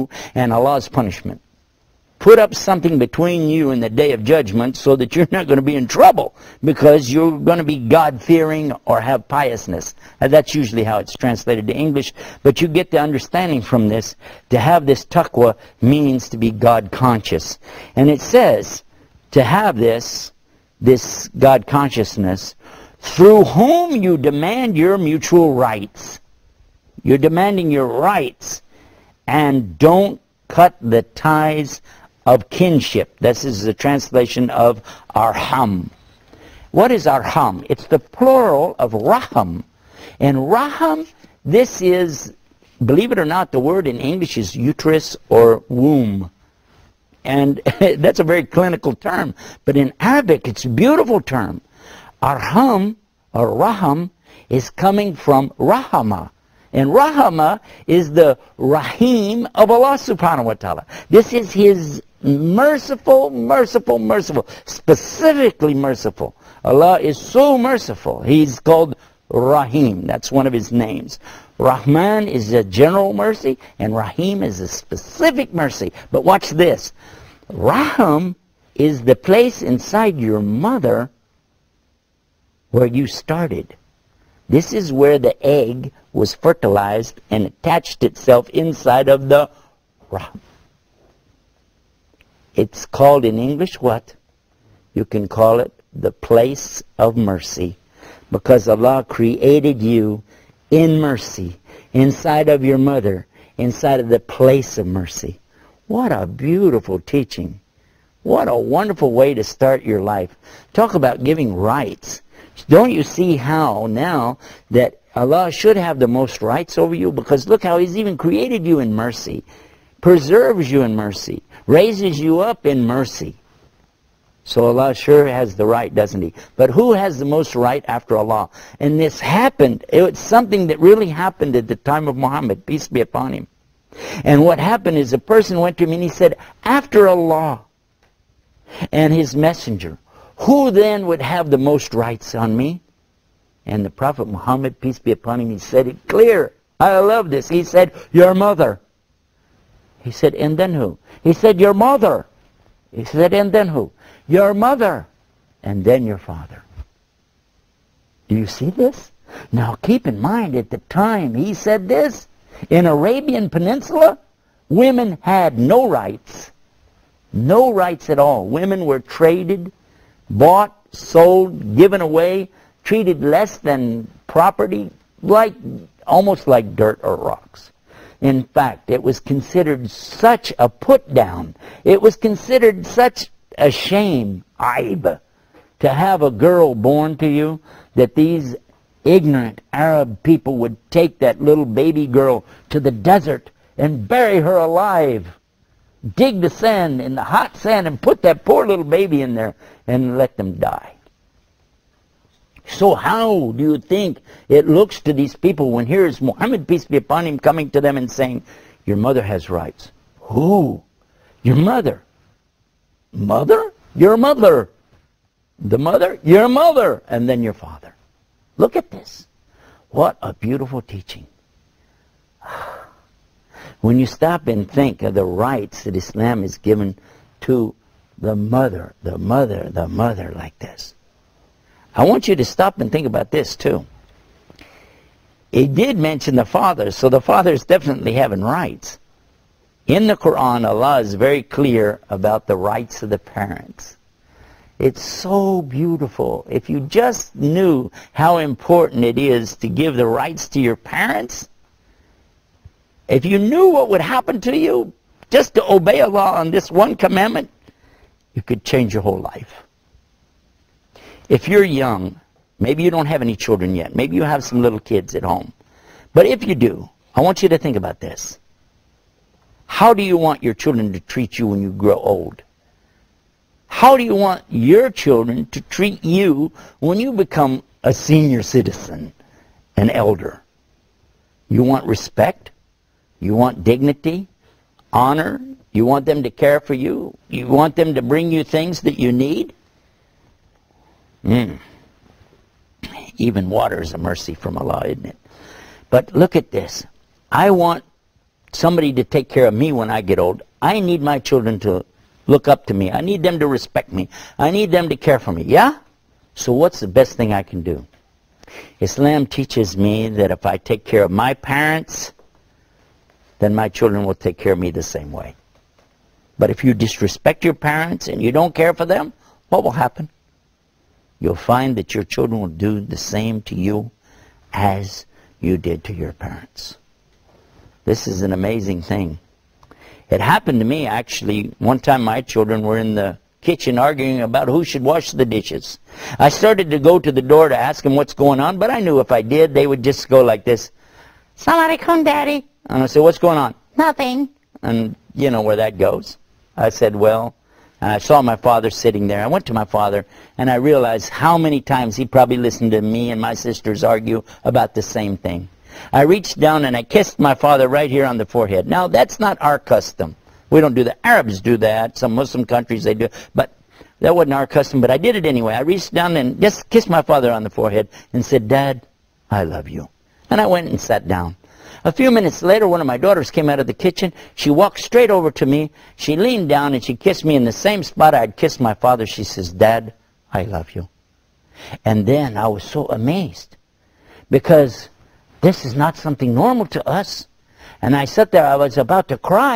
you and Allah's punishment. Put up something between you and the day of judgment so that you're not going to be in trouble because you're going to be God-fearing or have piousness. And that's usually how it's translated to English. But you get the understanding from this. To have this taqwa means to be God-conscious. And it says to have this God-consciousness through whom you demand your mutual rights. You're demanding your rights. And don't cut the ties of kinship. This is the translation of arham. What is arham? It's the plural of raham. And raham, this is, believe it or not, the word in English is uterus or womb. And that's a very clinical term. But in Arabic, it's a beautiful term. Arham, or raham, is coming from rahama. And rahama is the rahim of Allah subhanahu wa ta'ala. This is His merciful, merciful, merciful, specifically merciful. Allah is so merciful. He's called Rahim. That's one of His names. Rahman is a general mercy, and Rahim is a specific mercy. But watch this. Rahim is the place inside your mother where you started. This is where the egg was fertilized and attached itself inside of the rahim. It's called in English what? You can call it the place of mercy. Because Allah created you in mercy, inside of your mother, inside of the place of mercy. What a beautiful teaching. What a wonderful way to start your life. Talk about giving rights. Don't you see how now that Allah should have the most rights over you? Because look how He's even created you in mercy, preserves you in mercy, raises you up in mercy. So Allah sure has the right, doesn't He? But who has the most right after Allah? And this happened. It was something that really happened at the time of Muhammad, peace be upon him. And what happened is a person went to him and he said, after Allah and His messenger, who then would have the most rights on me? And the Prophet Muhammad, peace be upon him, he said it clear. I love this. He said, your mother. He said, and then who? He said, your mother. He said, and then who? Your mother. And then your father. Do you see this? Now keep in mind, at the time he said this, in Arabian Peninsula, women had no rights. No rights at all. Women were traded, bought, sold, given away, treated less than property, almost like dirt or rocks. In fact, it was considered such a put down. It was considered such a shame, aib, to have a girl born to you, that these ignorant Arab people would take that little baby girl to the desert and bury her alive. Dig the sand, in the hot sand, and put that poor little baby in there and let them die. So how do you think it looks to these people when here is Muhammad, peace be upon him, coming to them and saying, your mother has rights? Who? Your mother. Mother? Your mother. The mother? Your mother. And then your father. Look at this. What a beautiful teaching. When you stop and think of the rights that Islam has given to the mother like this. I want you to stop and think about this too. It did mention the father, so the father is definitely having rights. In the Quran, Allah is very clear about the rights of the parents. It's so beautiful. If you just knew how important it is to give the rights to your parents, if you knew what would happen to you just to obey Allah on this one commandment, you could change your whole life. If you're young, maybe you don't have any children yet, maybe you have some little kids at home, but if you do, I want you to think about this. How do you want your children to treat you when you grow old? How do you want your children to treat you when you become a senior citizen, an elder? You want respect? You want dignity, honor? You want them to care for you? You want them to bring you things that you need? Even water is a mercy from Allah, isn't it? But look at this. I want somebody to take care of me when I get old. I need my children to look up to me. I need them to respect me. I need them to care for me. Yeah? So what's the best thing I can do? Islam teaches me that if I take care of my parents, then my children will take care of me the same way. But if you disrespect your parents and you don't care for them, what will happen? You'll find that your children will do the same to you as you did to your parents. This is an amazing thing. It happened to me, actually. One time my children were in the kitchen arguing about who should wash the dishes. I started to go to the door to ask them what's going on, but I knew if I did, they would just go like this. Somebody come, Daddy. And I said, what's going on? Nothing. And you know where that goes. I said, well, and I saw my father sitting there. I went to my father, and I realized how many times he probably listened to me and my sisters argue about the same thing. I reached down and I kissed my father right here on the forehead. Now, that's not our custom. We don't do that. Arabs do that. Some Muslim countries, they do. But that wasn't our custom, but I did it anyway. I reached down and just kissed my father on the forehead and said, Dad, I love you. And I went and sat down. A few minutes later, one of my daughters came out of the kitchen. She walked straight over to me. She leaned down and she kissed me in the same spot I had kissed my father. She says, Dad, I love you. And then I was so amazed because this is not something normal to us. And I sat there, I was about to cry.